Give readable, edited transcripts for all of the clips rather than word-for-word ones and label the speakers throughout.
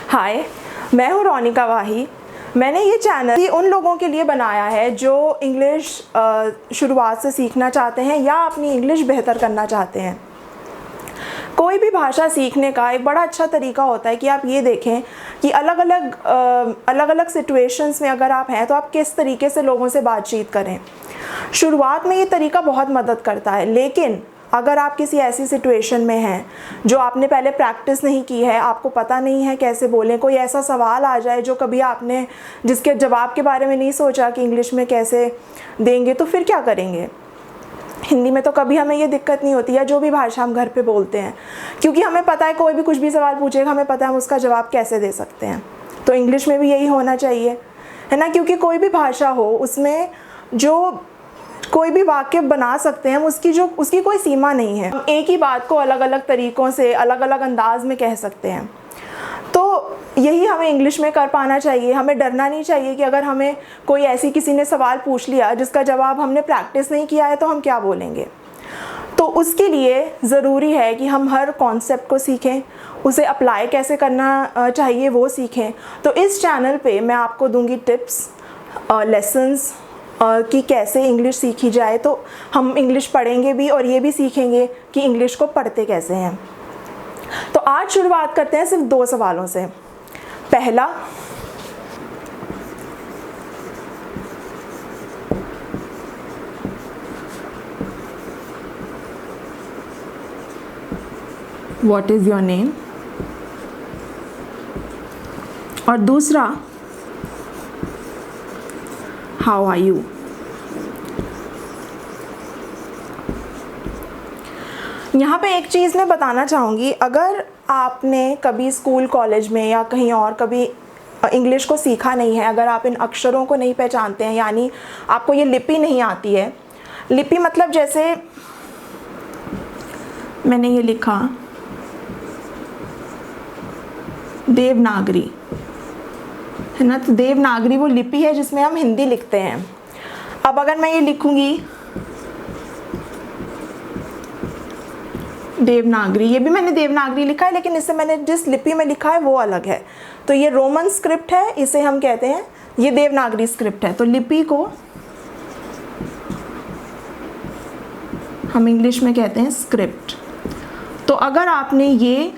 Speaker 1: हाय, मैं हूँ रोनिका वाही। मैंने ये चैनल उन लोगों के लिए बनाया है जो इंग्लिश शुरुआत से सीखना चाहते हैं या अपनी इंग्लिश बेहतर करना चाहते हैं। कोई भी भाषा सीखने का एक बड़ा अच्छा तरीका होता है कि आप ये देखें कि अलग अलग सिचुएशंस में अगर आप हैं तो आप किस तरीके से लोगों से बातचीत करें। शुरुआत में ये तरीका बहुत मदद करता है, लेकिन अगर आप किसी ऐसी सिचुएशन में हैं जो आपने पहले प्रैक्टिस नहीं की है, आपको पता नहीं है कैसे बोलें, कोई ऐसा सवाल आ जाए जो कभी आपने जिसके जवाब के बारे में नहीं सोचा कि इंग्लिश में कैसे देंगे, तो फिर क्या करेंगे। हिंदी में तो कभी हमें ये दिक्कत नहीं होती है, जो भी भाषा हम घर पे बोलते हैं, क्योंकि हमें पता है कोई भी कुछ भी सवाल पूछेगा, हमें पता है हम उसका जवाब कैसे दे सकते हैं। तो इंग्लिश में भी यही होना चाहिए, है ना, क्योंकि कोई भी भाषा हो उसमें जो कोई भी वाक्य बना सकते हैं, उसकी कोई सीमा नहीं है। हम एक ही बात को अलग अलग तरीक़ों से अलग अलग अंदाज में कह सकते हैं। तो यही हमें इंग्लिश में कर पाना चाहिए। हमें डरना नहीं चाहिए कि अगर हमें कोई ऐसी किसी ने सवाल पूछ लिया जिसका जवाब हमने प्रैक्टिस नहीं किया है तो हम क्या बोलेंगे। तो उसके लिए ज़रूरी है कि हम हर कॉन्सेप्ट को सीखें, उसे अप्लाई कैसे करना चाहिए वो सीखें। तो इस चैनल पे मैं आपको दूंगी टिप्स, लेसन्स कि कैसे इंग्लिश सीखी जाए। तो हम इंग्लिश पढ़ेंगे भी और ये भी सीखेंगे कि इंग्लिश को पढ़ते कैसे हैं। तो आज शुरुआत करते हैं सिर्फ 2 सवालों से। पहला, व्हाट इज़ योर नेम, और दूसरा, हाउ आर यू। यहाँ पे एक चीज़ मैं बताना चाहूँगी, अगर आपने कभी स्कूल कॉलेज में या कहीं और कभी इंग्लिश को सीखा नहीं है, अगर आप इन अक्षरों को नहीं पहचानते हैं, यानी आपको ये लिपि नहीं आती है। लिपि मतलब जैसे मैंने ये लिखा देवनागरी, है ना, तो देवनागरी वो लिपि है जिसमें हम हिंदी लिखते हैं। अब अगर मैं ये लिखूंगी देवनागरी, ये भी मैंने देवनागरी लिखा है, लेकिन इससे मैंने जिस लिपि में लिखा है वो अलग है। तो ये रोमन स्क्रिप्ट है, इसे हम कहते हैं, ये देवनागरी स्क्रिप्ट है। तो लिपि को हम इंग्लिश में कहते हैं स्क्रिप्ट। तो अगर आपने ये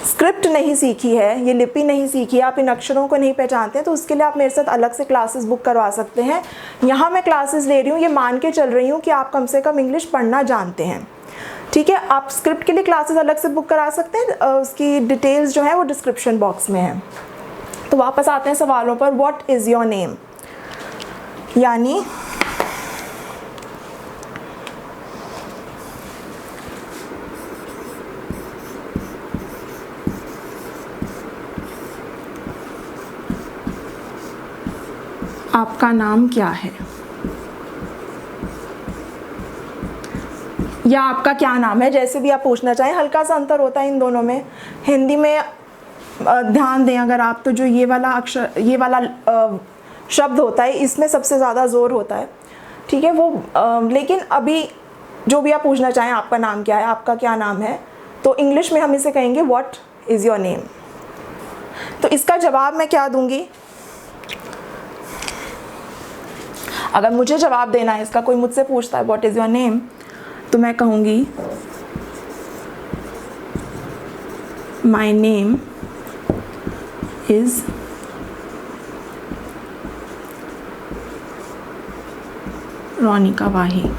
Speaker 1: स्क्रिप्ट नहीं सीखी है, ये लिपि नहीं सीखी है, आप इन अक्षरों को नहीं पहचानते हैं, तो उसके लिए आप मेरे साथ अलग से क्लासेस बुक करवा सकते हैं। यहाँ मैं क्लासेस ले रही हूँ ये मान के चल रही हूँ कि आप कम से कम इंग्लिश पढ़ना जानते हैं, ठीक है। आप स्क्रिप्ट के लिए क्लासेस अलग से बुक करा सकते हैं, उसकी डिटेल्स जो है वो डिस्क्रिप्शन बॉक्स में है। तो वापस आते हैं सवालों पर। व्हाट इज़ योर नेम, यानी आपका नाम क्या है, या आपका क्या नाम है, जैसे भी आप पूछना चाहें। हल्का सा अंतर होता है इन दोनों में। हिंदी में ध्यान दें अगर आप, तो जो ये वाला अक्षर, ये वाला शब्द होता है, इसमें सबसे ज़्यादा ज़ोर होता है, ठीक है वो। लेकिन अभी जो भी आप पूछना चाहें, आपका नाम क्या है, आपका क्या नाम है, तो इंग्लिश में हम इसे कहेंगे व्हाट इज़ योर नेम। तो इसका जवाब मैं क्या दूंगी, अगर मुझे जवाब देना है इसका, कोई मुझसे पूछता है व्हाट इज़ योर नेम, तो मैं कहूँगी माई नेम इज़ रोनिका वाही,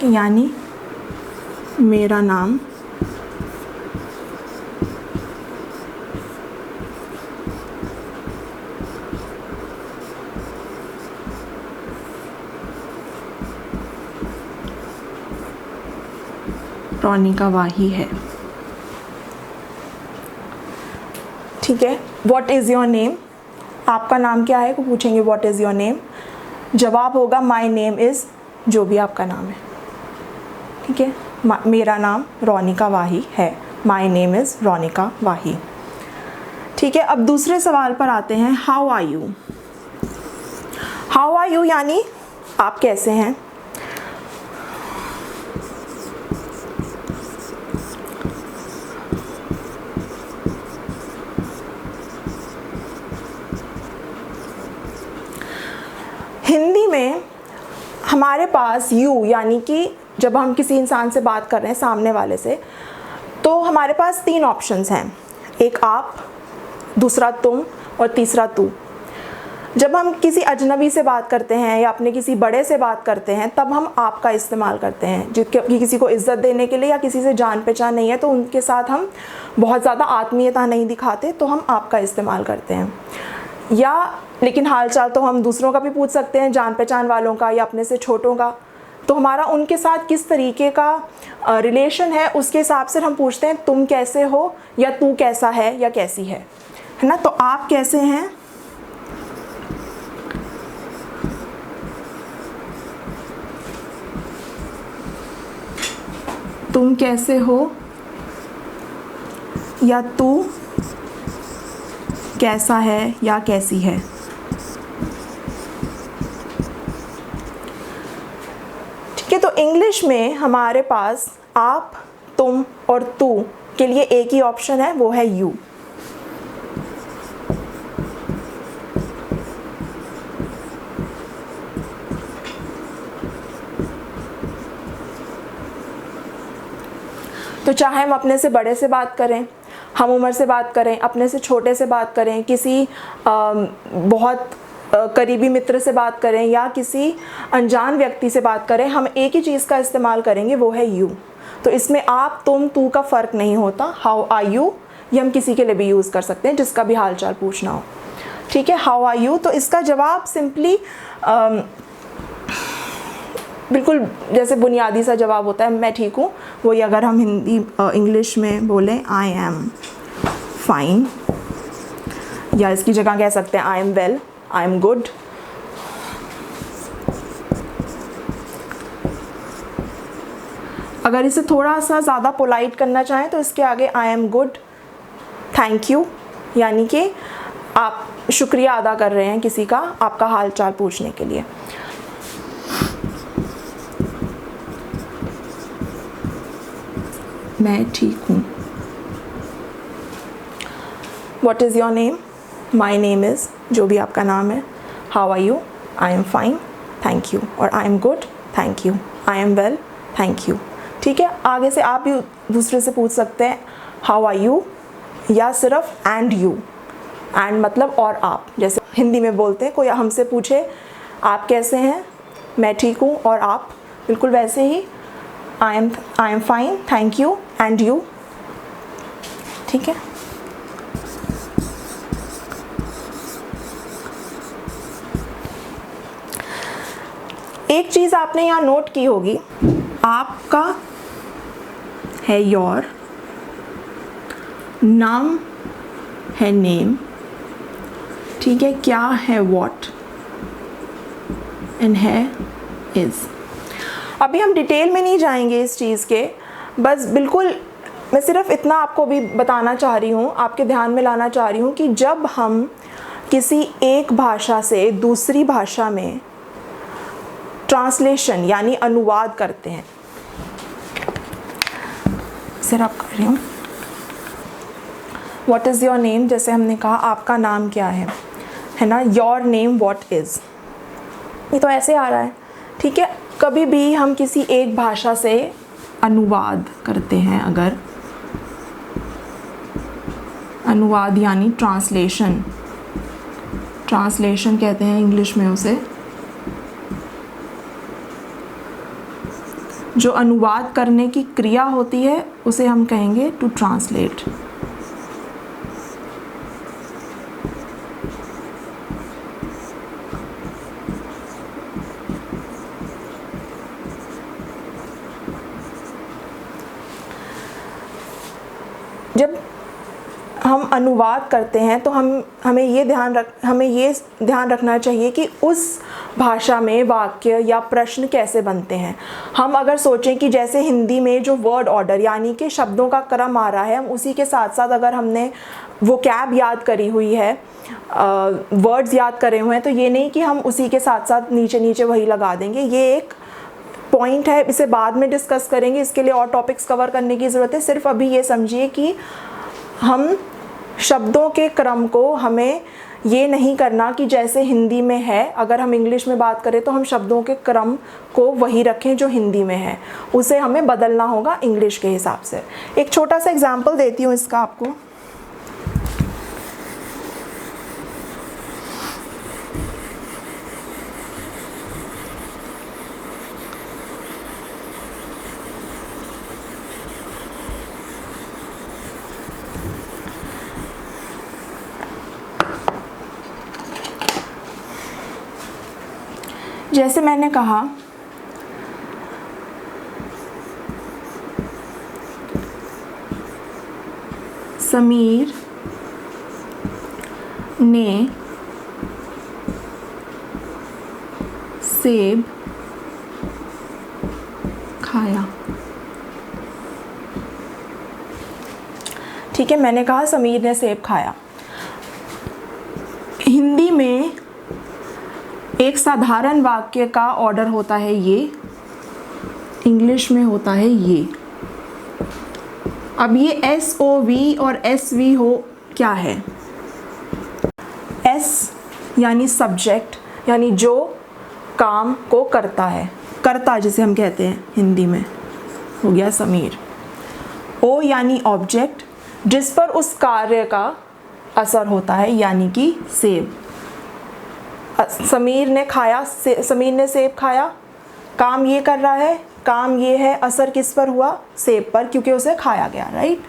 Speaker 1: यानी मेरा नाम रोनिका वाही है, ठीक है। व्हाट इज़ योर नेम, आपका नाम क्या है को पूछेंगे व्हाट इज़ योर नेम, जवाब होगा माई नेम इज़ जो भी आपका नाम है, ठीक है। मेरा नाम रोनिका वाही है, my name is Ronika Wahi, ठीक है। अब दूसरे सवाल पर आते हैं। How are you, how are you यानी आप कैसे हैं। हमारे पास यू यानी कि जब हम किसी इंसान से बात कर रहे हैं सामने वाले से, तो हमारे पास 3 ऑप्शंस हैं, एक आप, दूसरा तुम और तीसरा तू। जब हम किसी अजनबी से बात करते हैं या अपने किसी बड़े से बात करते हैं तब हम आप का इस्तेमाल करते हैं, जिसके किसी को इज़्ज़त देने के लिए या किसी से जान पहचान नहीं है तो उनके साथ हम बहुत ज़्यादा आत्मीयता नहीं दिखाते तो हम आप का इस्तेमाल करते हैं। या लेकिन हालचाल तो हम दूसरों का भी पूछ सकते हैं, जान पहचान वालों का या अपने से छोटों का, तो हमारा उनके साथ किस तरीके का रिलेशन है उसके हिसाब से हम पूछते हैं तुम कैसे हो या तू कैसा है या कैसी है ना। तो आप कैसे हैं, तुम कैसे हो या तू कैसा है या कैसी है। ठीक है, तो इंग्लिश में हमारे पास आप, तुम और तू के लिए एक ही ऑप्शन है, वो है यू। तो चाहे हम अपने से बड़े से बात करें, हम उम्र से बात करें, अपने से छोटे से बात करें, किसी बहुत करीबी मित्र से बात करें या किसी अनजान व्यक्ति से बात करें, हम एक ही चीज़ का इस्तेमाल करेंगे, वो है यू। तो इसमें आप, तुम, तू का फ़र्क नहीं होता। हाउ आर यू ये हम किसी के लिए भी यूज़ कर सकते हैं जिसका भी हाल चाल पूछना हो। ठीक है, हाउ आर यू, तो इसका जवाब सिंपली बिल्कुल जैसे बुनियादी सा जवाब होता है, मैं ठीक हूँ, वही अगर हम हिंदी इंग्लिश में बोलें आई एम फाइन, या इसकी जगह कह सकते हैं I am well, I am good. अगर इसे थोड़ा सा ज़्यादा पोलाइट करना चाहें तो इसके आगे I am good, thank you, यानी कि आप शुक्रिया अदा कर रहे हैं किसी का आपका हाल चाल पूछने के लिए। मैं ठीक हूँ। What is your name? My name is, जो भी आपका नाम है। How are you? I am fine, thank you। और I am good, thank you। I am well, thank you। ठीक है, आगे से आप भी दूसरे से पूछ सकते हैं How are you? या सिर्फ and you। and मतलब और आप, जैसे हिंदी में बोलते हैं, कोई हमसे पूछे आप कैसे हैं, मैं ठीक हूँ, और आप, बिल्कुल वैसे ही I am fine, thank you, and you। ठीक है, एक चीज़ आपने यहाँ नोट की होगी, आपका है योर, नाम है नेम, ठीक है, क्या है व्हाट, एंड है इज़। अभी हम डिटेल में नहीं जाएंगे इस चीज़ के, बस बिल्कुल मैं सिर्फ इतना आपको भी बताना चाह रही हूँ, आपके ध्यान में लाना चाह रही हूँ कि जब हम किसी एक भाषा से दूसरी भाषा में ट्रांसलेशन यानी अनुवाद करते हैं, सिर्फ कर रही हूँ, व्हाट इज़ योर नेम, जैसे हमने कहा आपका नाम क्या है ना, योर नेम व्हाट इज़, ये तो ऐसे आ रहा है। ठीक है, कभी भी हम किसी एक भाषा से अनुवाद करते हैं, अगर अनुवाद यानी ट्रांसलेशन कहते हैं इंग्लिश में उसे, जो अनुवाद करने की क्रिया होती है उसे हम कहेंगे टू ट्रांसलेट। जब हम अनुवाद करते हैं तो हमें ये ध्यान रखना चाहिए कि उस भाषा में वाक्य या प्रश्न कैसे बनते हैं। हम अगर सोचें कि जैसे हिंदी में जो वर्ड ऑर्डर यानी कि शब्दों का क्रम आ रहा है, हम उसी के साथ साथ अगर हमने वो कैब याद करी हुई है, वर्ड्स याद करे हुए हैं, तो ये नहीं कि हम उसी के साथ साथ नीचे नीचे वही लगा देंगे। ये एक पॉइंट है, इसे बाद में डिस्कस करेंगे, इसके लिए और टॉपिक्स कवर करने की ज़रूरत है। सिर्फ अभी ये समझिए कि हम शब्दों के क्रम को हमें ये नहीं करना कि जैसे हिंदी में है, अगर हम इंग्लिश में बात करें तो हम शब्दों के क्रम को वही रखें जो हिंदी में है, उसे हमें बदलना होगा इंग्लिश के हिसाब से। एक छोटा सा एग्जाम्पल देती हूँ इसका आपको। जैसे मैंने कहा समीर ने सेब खाया। ठीक है, मैंने कहा समीर ने सेब खाया। हिंदी में एक साधारण वाक्य का ऑर्डर होता है ये, इंग्लिश में होता है ये। अब ये SOV और SV हो क्या है? S यानी सब्जेक्ट, यानी जो काम को करता है, कर्ता जिसे हम कहते हैं हिंदी में, हो गया समीर। O यानी ऑब्जेक्ट, जिस पर उस कार्य का असर होता है, यानी कि सेब। समीर ने खाया, समीर ने सेब खाया, काम ये कर रहा है, काम ये है, असर किस पर हुआ? सेब पर, क्योंकि उसे खाया गया, राइट।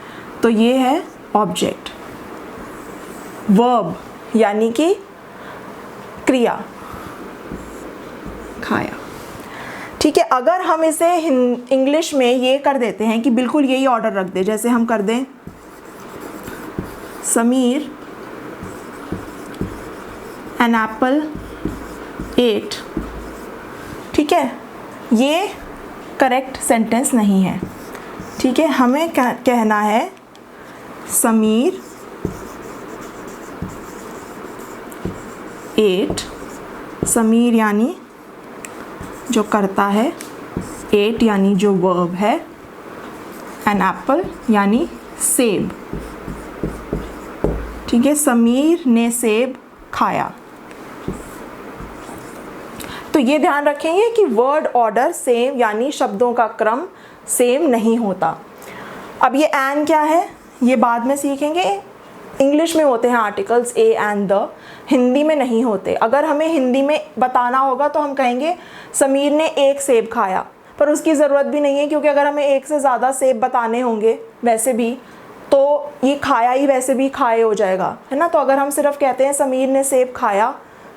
Speaker 1: तो ये है ऑब्जेक्ट। वर्ब यानी कि क्रिया, खाया। ठीक है, अगर हम इसे इंग्लिश में ये कर देते हैं कि बिल्कुल यही ऑर्डर रख दे, जैसे हम कर दें समीर एन एप्पल एट, ठीक है, ये करेक्ट सेंटेंस नहीं है। ठीक है, हमें कहना है समीर एट, समीर यानी जो करता है, एट यानी जो वर्ब है, एन एप्पल यानी सेब। ठीक है, समीर ने सेब खाया। तो ये ध्यान रखेंगे कि वर्ड ऑर्डर सेम, यानी शब्दों का क्रम सेम नहीं होता। अब ये एन क्या है, ये बाद में सीखेंगे। इंग्लिश में होते हैं articles A and the, Hindi में नहीं होते। अगर हमें हिंदी में बताना होगा तो हम कहेंगे समीर ने एक सेब खाया, पर उसकी ज़रूरत भी नहीं है, क्योंकि अगर हमें एक से ज़्यादा सेब बताने होंगे वैसे भी, तो ये खाया ही वैसे भी खाए हो जाएगा, है ना। तो अगर हम सिर्फ कहते हैं समीर ने सेब खाया,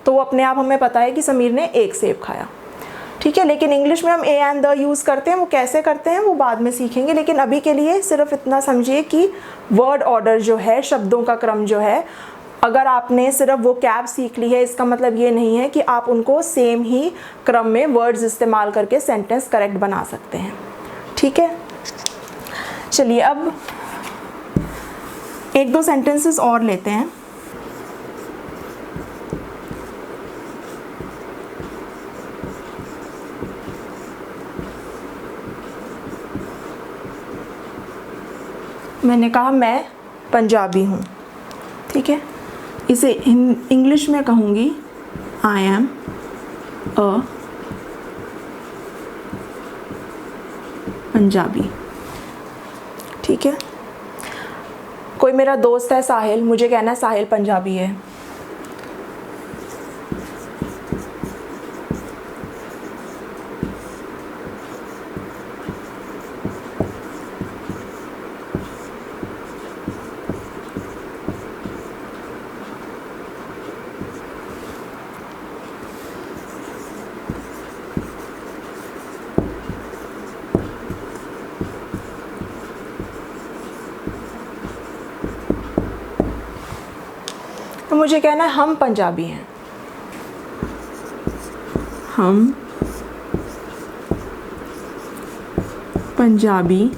Speaker 1: तो वो अपने आप हमें पता है कि समीर ने एक सेब खाया। ठीक है, लेकिन इंग्लिश में हम ए एंड द यूज़ करते हैं, वो कैसे करते हैं वो बाद में सीखेंगे। लेकिन अभी के लिए सिर्फ इतना समझिए कि वर्ड ऑर्डर जो है, शब्दों का क्रम जो है, अगर आपने सिर्फ वो कैब सीख ली है, इसका मतलब ये नहीं है कि आप उनको सेम ही क्रम में वर्ड्स इस्तेमाल करके सेंटेंस करेक्ट बना सकते हैं। ठीक है, चलिए अब एक दो सेंटेंसेस और लेते हैं। मैंने कहा मैं पंजाबी हूँ, ठीक है, इसे इंग्लिश में कहूँगी आई एम अ पंजाबी। ठीक है, कोई मेरा दोस्त है साहिल, मुझे कहना है साहिल पंजाबी है। तो मुझे कहना है हम पंजाबी हैं, हम पंजाबी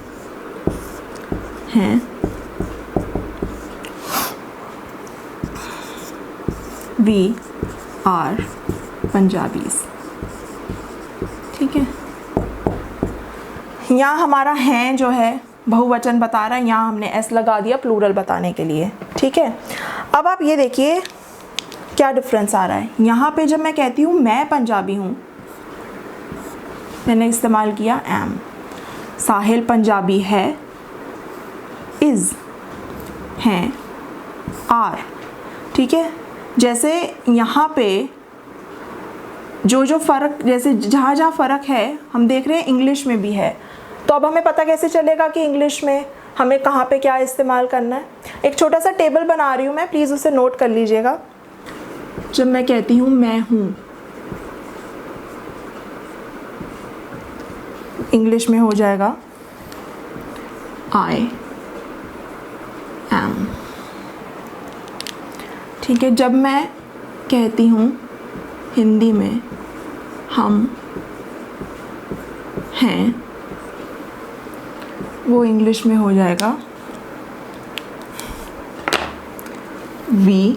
Speaker 1: हैं, वी आर पंजाबीज। ठीक है, यहाँ हमारा हैं जो है बहुवचन बता रहा है, यहाँ हमने एस लगा दिया प्लूरल बताने के लिए। ठीक है, अब आप ये देखिए क्या डिफरेंस आ रहा है? यहाँ पे जब मैं कहती हूँ मैं पंजाबी हूँ, मैंने इस्तेमाल किया एम। साहिल पंजाबी है, इज़, हैं, आर। ठीक है, जैसे यहाँ पे जो फ़र्क, जैसे जहाँ जहाँ फ़र्क है हम देख रहे हैं इंग्लिश में भी है। तो अब हमें पता कैसे चलेगा कि इंग्लिश में हमें कहाँ पे क्या इस्तेमाल करना है? एक छोटा सा टेबल बना रही हूँ मैं, प्लीज़ उसे नोट कर लीजिएगा। जब मैं कहती हूँ मैं हूँ, इंग्लिश में हो जाएगा आई एम। ठीक है, जब मैं कहती हूँ हिंदी में हम हैं, वो इंग्लिश में हो जाएगा वी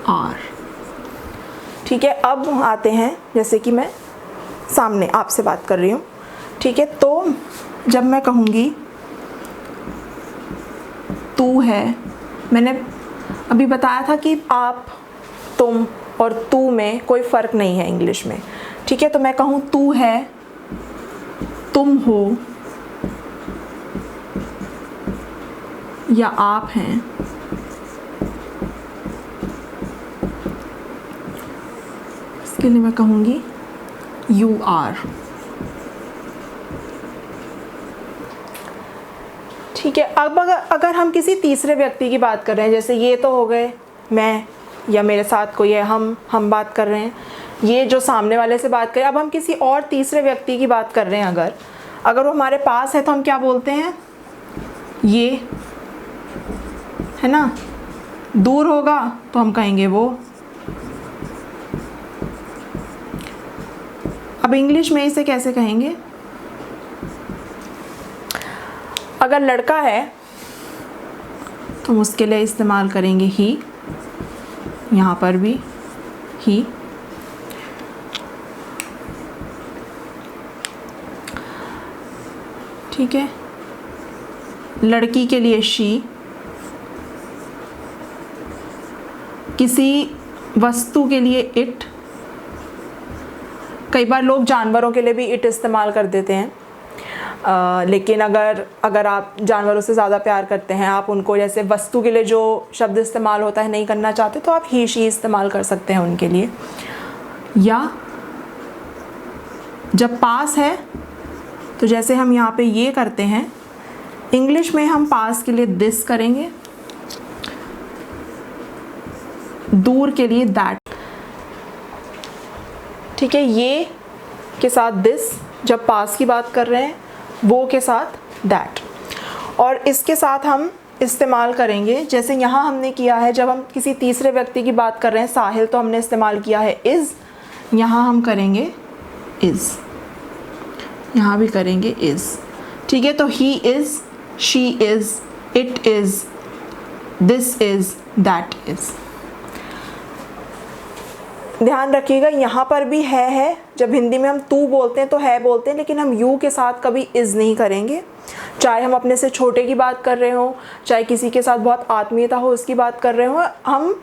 Speaker 1: आर। ठीक है, अब आते हैं, जैसे कि मैं सामने आपसे बात कर रही हूँ। ठीक है, तो जब मैं कहूँगी तू है, मैंने अभी बताया था कि आप, तुम और तू में कोई फ़र्क नहीं है इंग्लिश में। ठीक है, तो मैं कहूँ तू है, तुम हो या आप हैं, इसके लिए मैं कहूँगी यू आर। ठीक है, अब अगर हम किसी तीसरे व्यक्ति की बात कर रहे हैं, जैसे ये तो हो गए मैं, या मेरे साथ कोई है, हम बात कर रहे हैं, ये जो सामने वाले से बात करें। अब हम किसी और तीसरे व्यक्ति की बात कर रहे हैं, अगर वो हमारे पास है तो हम क्या बोलते हैं? ये है ना। दूर होगा तो हम कहेंगे वो। अब इंग्लिश में इसे कैसे कहेंगे? अगर लड़का है तो हम उसके लिए इस्तेमाल करेंगे ही, यहाँ पर भी ही। ठीक है, लड़की के लिए शी, किसी वस्तु के लिए इट। कई बार लोग जानवरों के लिए भी इट इस्तेमाल कर देते हैं, लेकिन अगर आप जानवरों से ज़्यादा प्यार करते हैं, आप उनको जैसे वस्तु के लिए जो शब्द इस्तेमाल होता है नहीं करना चाहते, तो आप ही शी इस्तेमाल कर सकते हैं उनके लिए। या जब पास है तो जैसे हम यहाँ पे ये करते हैं, इंग्लिश में हम पास के लिए दिस करेंगे, दूर के लिए दैट। ठीक है, ये के साथ दिस जब पास की बात कर रहे हैं, वो के साथ दैट। और इसके साथ हम इस्तेमाल करेंगे, जैसे यहाँ हमने किया है, जब हम किसी तीसरे व्यक्ति की बात कर रहे हैं, साहिल, तो हमने इस्तेमाल किया है इज़, यहाँ हम करेंगे इज़, यहाँ भी करेंगे इज़। ठीक है, तो he is, she is, it is, this is, that is. ध्यान रखिएगा, यहाँ पर भी है। जब हिंदी में हम तू बोलते हैं तो है बोलते हैं, लेकिन हम यू के साथ कभी इज़ नहीं करेंगे। चाहे हम अपने से छोटे की बात कर रहे हो, चाहे किसी के साथ बहुत आत्मीयता हो उसकी बात कर रहे हो, हम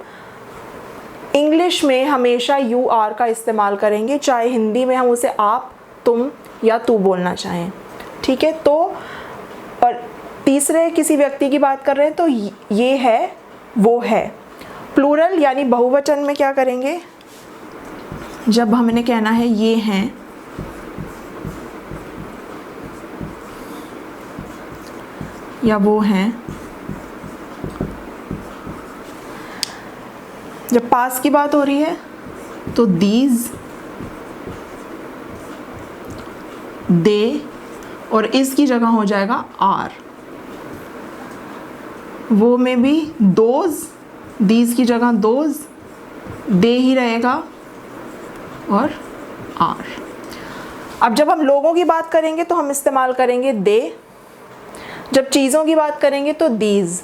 Speaker 1: इंग्लिश में हमेशा यू आर का इस्तेमाल करेंगे, चाहे हिंदी में हम उसे आप, तुम या तू बोलना चाहें। ठीक है, तो और तीसरे किसी व्यक्ति की बात कर रहे हैं तो ये है, वो है। प्लूरल यानी बहुवचन में क्या करेंगे? जब हमने कहना है ये हैं, या वो हैं, जब पास की बात हो रही है तो दीज, दे, और इसकी जगह हो जाएगा आर। वो में भी दोज, दीज की जगह दोज, दे ही रहेगा, और आर। अब जब हम लोगों की बात करेंगे तो हम इस्तेमाल करेंगे दे, जब चीज़ों की बात करेंगे तो दीज।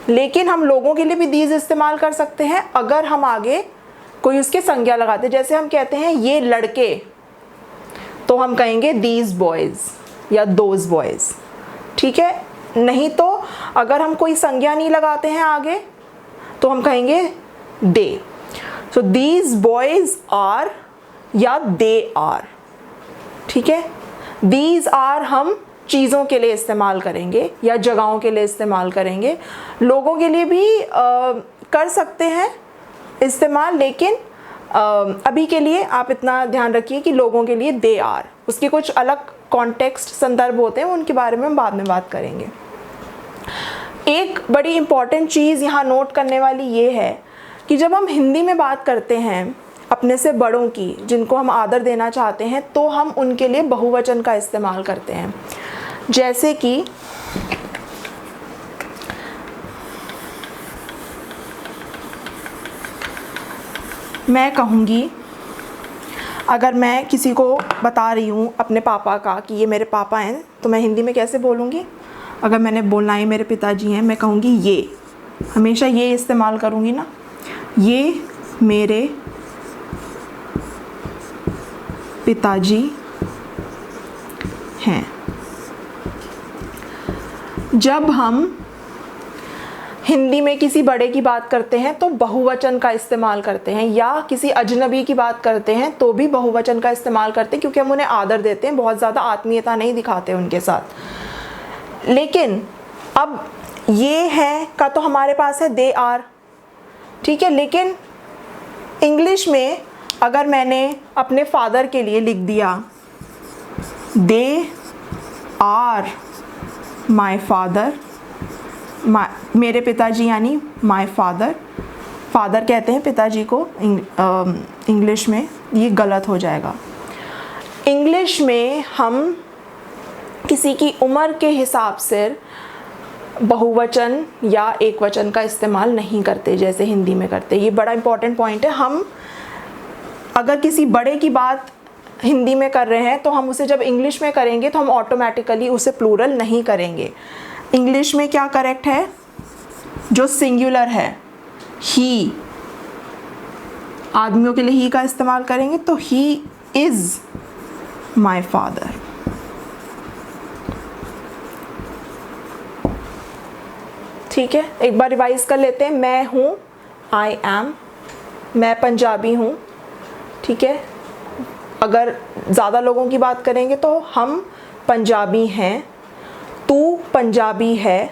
Speaker 1: लेकिन हम लोगों के लिए भी दीज इस्तेमाल कर सकते हैं अगर हम आगे कोई उसके संज्ञा लगाते, जैसे हम कहते हैं ये लड़के, तो हम कहेंगे दीज बॉयज़ या दोज बॉयज़। ठीक है, नहीं तो अगर हम कोई संज्ञा नहीं लगाते हैं आगे, तो हम कहेंगे दे। सो दीज बॉयज आर या दे आर, ठीक है। दीज आर हम चीज़ों के लिए इस्तेमाल करेंगे या जगहों के लिए इस्तेमाल करेंगे, लोगों के लिए भी कर सकते हैं इस्तेमाल, लेकिन अभी के लिए आप इतना ध्यान रखिए कि लोगों के लिए दे आर। उसके कुछ अलग कॉन्टेक्स्ट संदर्भ होते हैं, उनके बारे में हम बाद में बात करेंगे। एक बड़ी इम्पॉर्टेंट चीज़ यहाँ नोट करने वाली ये है कि जब हम हिंदी में बात करते हैं अपने से बड़ों की, जिनको हम आदर देना चाहते हैं, तो हम उनके लिए बहुवचन का इस्तेमाल करते हैं। जैसे कि मैं कहूँगी, अगर मैं किसी को बता रही हूँ अपने पापा का कि ये मेरे पापा हैं, तो मैं हिंदी में कैसे बोलूँगी? अगर मैंने बोलना है मेरे पिताजी हैं, मैं कहूँगी ये, हमेशा ये इस्तेमाल करूँगी ना, ये मेरे पिताजी हैं। जब हम हिंदी में किसी बड़े की बात करते हैं तो बहुवचन का इस्तेमाल करते हैं, या किसी अजनबी की बात करते हैं तो भी बहुवचन का इस्तेमाल करते हैं, क्योंकि हम उन्हें आदर देते हैं, बहुत ज़्यादा आत्मीयता नहीं दिखाते उनके साथ। लेकिन अब ये है का तो हमारे पास है दे आर, ठीक है। लेकिन इंग्लिश में अगर मैंने अपने फादर के लिए लिख दिया दे आर माय फादर, मेरे पिताजी यानी माय फादर, फादर कहते हैं पिताजी को इंग्लिश में, ये गलत हो जाएगा। इंग्लिश में हम किसी की उम्र के हिसाब से बहुवचन या एकवचन का इस्तेमाल नहीं करते जैसे हिंदी में करते। ये बड़ा इंपॉर्टेंट पॉइंट है। हम अगर किसी बड़े की बात हिंदी में कर रहे हैं तो हम उसे जब इंग्लिश में करेंगे तो हम ऑटोमेटिकली उसे प्लूरल नहीं करेंगे। इंग्लिश में क्या करेक्ट है? जो सिंगुलर है ही, आदमियों के लिए ही का इस्तेमाल करेंगे तो ही इज़ माय फादर। ठीक है, एक बार रिवाइज कर लेते हैं। मैं हूँ, आई एम, मैं पंजाबी हूँ, ठीक है। अगर ज़्यादा लोगों की बात करेंगे तो हम पंजाबी हैं, तू पंजाबी है,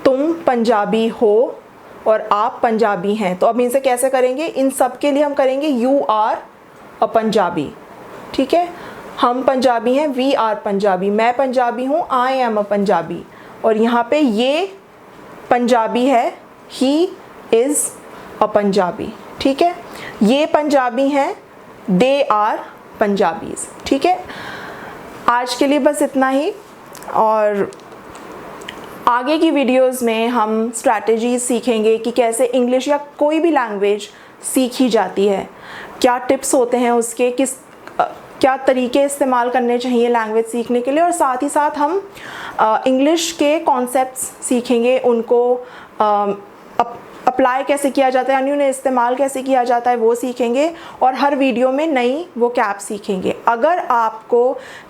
Speaker 1: तुम पंजाबी हो और आप पंजाबी हैं। तो अब इनसे कैसे करेंगे? इन सब के लिए हम करेंगे यू आर अ पंजाबी, ठीक है। हम पंजाबी हैं, वी आर पंजाबी, मैं पंजाबी हूँ, आई एम अ पंजाबी, और यहाँ पे ये पंजाबी है, ही इज़ अ पंजाबी, ठीक है। ये पंजाबी हैं, दे आर पंजाबीज़, ठीक है। आज के लिए बस इतना ही, और आगे की वीडियोस में हम स्ट्रैटेजीज सीखेंगे कि कैसे इंग्लिश या कोई भी लैंग्वेज सीखी जाती है, क्या टिप्स होते हैं उसके, क्या तरीके इस्तेमाल करने चाहिए लैंग्वेज सीखने के लिए, और साथ ही साथ हम इंग्लिश के कॉन्सेप्ट्स सीखेंगे, उनको अप्लाई कैसे किया जाता है, यानी उन्हें इस्तेमाल कैसे किया जाता है वो सीखेंगे, और हर वीडियो में नई वो कैप सीखेंगे। अगर आपको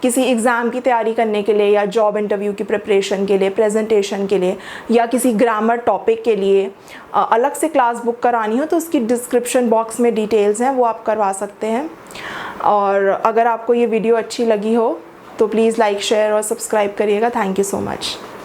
Speaker 1: किसी एग्ज़ाम की तैयारी करने के लिए या जॉब इंटरव्यू की प्रिपरेशन के लिए, प्रेजेंटेशन के लिए, या किसी ग्रामर टॉपिक के लिए अलग से क्लास बुक करानी हो तो उसकी डिस्क्रिप्शन बॉक्स में डिटेल्स हैं, वो आप करवा सकते हैं। और अगर आपको ये वीडियो अच्छी लगी हो तो प्लीज़ लाइक, शेयर और सब्सक्राइब करिएगा। Thank you so much.